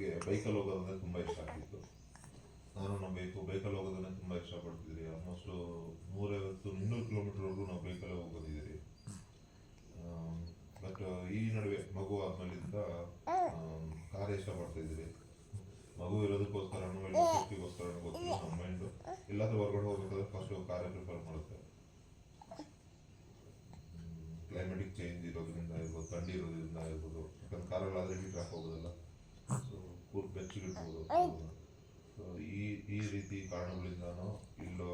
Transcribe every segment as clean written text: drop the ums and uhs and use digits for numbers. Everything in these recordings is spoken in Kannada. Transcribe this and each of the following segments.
ನಮಗೆ ಬೈಕಲ್ಲಿ ಹೋಗೋದಂದ್ರೆ ತುಂಬ ಇಷ್ಟ ಆಗ್ತಿತ್ತು. ನಾನು ನಮ್ಮ ಬೈಕಲ್ಲಿ ಹೋಗೋದನ್ನ ತುಂಬ ಇಷ್ಟಪಡ್ತಿದ್ರಿ. ಆಲ್ಮೋಸ್ಟ್ 150-200 ಕಿಲೋಮೀಟರ್ವರೆಗೂ ನಾವು ಬೈಕಲ್ಲೇ ಹೋಗೋದಿದ್ದೀರಿ. ಬಟ್ ಈ ನಡುವೆ ಮಗು ಆದ್ಮೇಲಿಂದ ಕಾರ್ ಇಷ್ಟಪಡ್ತಾ ಇದ್ದೀರಿ. ಮಗು ಇರೋದಕ್ಕೋಸ್ಕರನೂ ಇಲ್ಲ ಸೇಫ್ಟಿಗೋಸ್ಕರನೂ ಗೊತ್ತಿಲ್ಲ, ನಮ್ಮ ಮೈಂಡು ಎಲ್ಲಾದ್ರೂ ಹೊರಗಡೆ ಹೋಗ್ಬೇಕಾದ್ರೆ ಫಸ್ಟ್ ಕಾರೇ ಪ್ರಿಫರ್ ಮಾಡುತ್ತೆ. ಕ್ಲೈಮೆಟಿಕ್ ಚೇಂಜ್ ಇರೋದ್ರಿಂದ ಇರ್ಬೋದು, ಥಂಡಿ ಇರೋದ್ರಿಂದ ಇರ್ಬೋದು. ಯಾಕಂದ್ರೆ ಕಾರಲ್ಲಾದರೆ ಹೀಟ್ ಹಾಕಿ ಹೋಗೋದಲ್ಲ, ಸೊ ಕೂರ್ಗ್ ಬೆಚ್ಚಗಿಡ್ಬೋದು. ಸೊ ಈ ರೀತಿ ಕಾರಣಗಳಿಂದನೂ ಇಲ್ಲೋ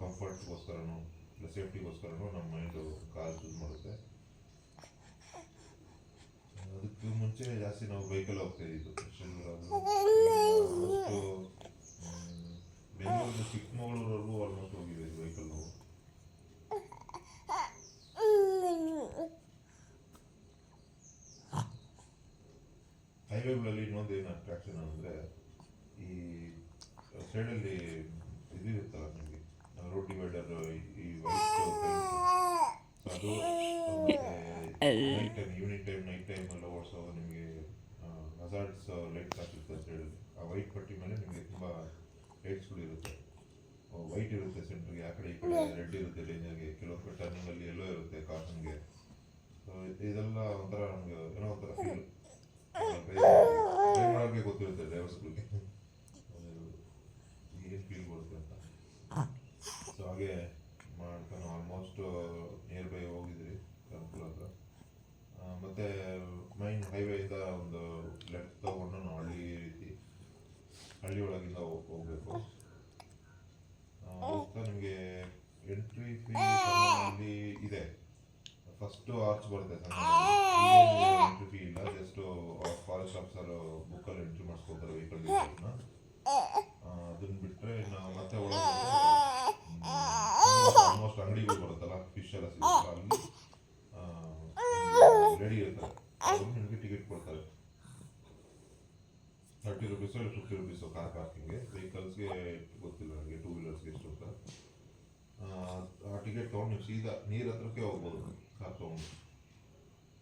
ಕಂಫರ್ಟ್ಗೋಸ್ಕರನೂ ಇಲ್ಲ ಸೇಫ್ಟಿಗೋಸ್ಕರನೂ ನಮ್ಮ ಮೈಂಡು ಕಾರ್ ಚೂಸ್ ಮಾಡುತ್ತೆ. ಅದಕ್ಕೆ ಮುಂಚೆ ಜಾಸ್ತಿ ನಾವು ಬೈಕಲ್ಲಿ ಹೋಗ್ತಾ ಇದ್ದಿದ್ದು. ಬೆಂಗಳೂರಿಂದ ಚಿಕ್ಕಮಗಳೂರವರೆಗೂ ಆಲ್ಮೋಸ್ಟ್ ಹೋಗಿದ್ದೀವಿ ಬೈಕಲ್ಲಿ ನಾವು. ಹೈವೇಗಳಲ್ಲಿ ಇನ್ನೊಂದು ಏನು ಅಟ್ರಾಕ್ಷನ್ ಅಂದರೆ, ಈ ಸೈಡಲ್ಲಿ ಇದಿರುತ್ತಲ್ಲ ನಿಮಗೆ ರೋಡ್ ಡಿವೈಡರ್, ಈ ವೈಟ್ ಅದು night time, evening time, night time ಎಲ್ಲ ಓಡಿಸುವಾಗ ನಿಮಗೆ ಹಜಾರ್ಡ್ಸ್ ಲೈಟ್ಸ್ ಹಾಕಿರ್ತಾರೆ ಸೈಡಲ್ಲಿ. ಆ ವೈಟ್ ಪಟ್ಟಿ ಮೇಲೆ ನಿಮಗೆ ತುಂಬ ಲೈಟ್ಸ್ಗಳು ಇರುತ್ತೆ. ವೈಟ್ ಇರುತ್ತೆ ಸೆಂಟ್ರಿಗೆ, ಆ ಕಡೆ ಈ ಕಡೆ ರೆಡ್ ಇರುತ್ತೆ ಡೇಂಜರ್ಗೆ, ಕೆಲವೊಂದು ಟರ್ನಿಂಗಲ್ಲಿ ಎಲ್ಲೋ ಇರುತ್ತೆ ಕಾಷನ್ಗೆ. ಸೊ ಇದೆಲ್ಲ ಒಂಥರ ನಮಗೆ ಏನೋ ಒಂಥರ ಫೀಲ್ ಮಾಡೋಕ್ಕೆ ಗೊತ್ತಿರುತ್ತೆ ಡ್ರೈವರ್ಸ್ಗಳಿಗೆ ಏನು ಫೀಲ್ ಬರುತ್ತೆ ಅಂತ. ಸೊ ಹಾಗೆ ಮಾಡ್ತಾನೆ ಆಲ್ಮೋಸ್ಟ್ ನಿಯರ್ ಬೈ ಹೋಗಿದ್ರಿ ಕನಕಪುರ ಹತ್ರ. ಮತ್ತು ಮೈನ್ ಹೈವೇಯಿಂದ ಒಂದು ಲೆಫ್ಟ್ ತಗೊಂಡು ನಾವು ಹಳ್ಳಿ ಒಳಗಿಂದ ಹೋಗ್ಬೇಕು. ಹೋಗ್ತಾ ನಿಮಗೆ ಎಂಟ್ರಿ ಫೀ ಅಲ್ಲಿ ಇದೆ. ಫಸ್ಟ್ ಆರ್ಚ್ ಬರುತ್ತೆ, ಎಂಟ್ರಿ ಫೀ ಇಲ್ಲ, ಜಸ್ಟ್ ಫಾರೆಸ್ಟ್ ಆಫೀಸರ್ ಬುಕ್ಕಲ್ಲಿ ಎಂಟ್ರಿ ಮಾಡಿಸ್ಕೊತಾರೆ ವೆಹಿಕಲ್ ಡೀಟೇಲ್ಸ್ನ. ಅದನ್ನ ಬಿಟ್ಟರೆ ನಾವು ಮತ್ತೆ ಒಳಗೆ ಆಲ್ಮೋಸ್ಟ್ ಅಂಗಡಿಗಳು ಬರುತ್ತಲ್ಲ, ಫಿಶ್ ಎಲ್ಲ ಸಿಗುತ್ತೆ, ಅಲ್ಲಿ ರೆಡಿ ಇರ್ತಾರೆ, ಅವರು ನಿಮಗೆ ಟಿಕೆಟ್ ಕೊಡ್ತಾರೆ. 30 ರೂಪೀಸು ಇಲ್ಲ 50 ರೂಪೀಸು ಕಾರ್ ಪಾರ್ಕಿಂಗ್ಗೆ. ವೆಹಿಕಲ್ಸ್ಗೆ ಗೊತ್ತಿಲ್ಲ ನನಗೆ, 2 ವೀಲರ್ಸ್ಗೆ ಎಷ್ಟು ಅಂತ. ಆ ಟಿಕೆಟ್ ತೊಗೊಂಡು ನೀವು ಸೀದಾ ನೀರು ಹತ್ರಕ್ಕೆ ಹೋಗ್ಬೋದು. ಕಾರ್ ತೊಗೊಂಡು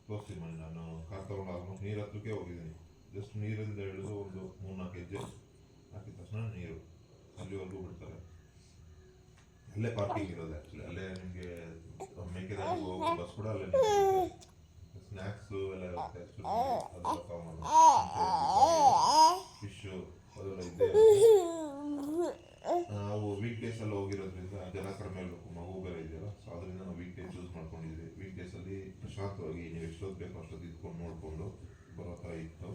ತೋರಿಸ್ತೀನಿ ಮನೆ, ನಾನು ಕಾರ್ ತೊಗೊಂಡು ಆಲ್ಮೋಸ್ಟ್ ನೀರು ಹತ್ರಕ್ಕೆ ಹೋಗಿದ್ದೀನಿ. ಜಸ್ಟ್ ನೀರಿಂದ ಹಿಡಿದು ಒಂದು 3-4 ಹೆಜ್ಜೆ ಹಾಕಿದ ತಕ್ಷಣ ನೀರು, ಅಲ್ಲಿವರೆಗೂ ಬಿಡ್ತಾರೆ. ಅಲ್ಲೇ ಪಾರ್ಕಿಂಗ್ ಇರೋದು ಆ್ಯಕ್ಚುಲಿ. ಅಲ್ಲೇ ನಿಮಗೆ ಮೇಕೆದಾಟು ಹೋಗೋ ಬಸ್ ಕೂಡ ಅಲ್ಲೇ ನಿಂತಿರುತ್ತೆ. ಸ್ನ್ಯಾಕ್ಸು ಎಲ್ಲ ಇರುತ್ತೆ ಆ್ಯಕ್ಚುಲಿ, ಅದೆಲ್ಲ ಕಾಮನ್. ಫಿಶ್ಶು ಅದೆಲ್ಲ ಇದ್ದೇ ಇರುತ್ತೆ. ನಾವು ವೀಕ್ ಡೇಸಲ್ಲಿ ಹೋಗಿರೋದ್ರಿಂದ ಜನ ಕಡಿಮೆ ಇರಬೇಕು, ಮಗು ಬೇರೆ ಇದೆಯಲ್ಲ, ಸೊ ಅದರಿಂದ ನಾವು ವೀಕ್ ಡೇ ಚೂಸ್ ಮಾಡ್ಕೊಂಡಿದ್ವಿ. ವೀಕ್ ಡೇಸಲ್ಲಿ ಪ್ರಶಾಂತವಾಗಿ ನೀವು ಎಷ್ಟೊತ್ತು ಬೇಕೋ ಅಷ್ಟೊತ್ತು ಇದ್ಕೊಂಡು ನೋಡಿಕೊಂಡು ಬರೋ ಥರ ಇತ್ತು.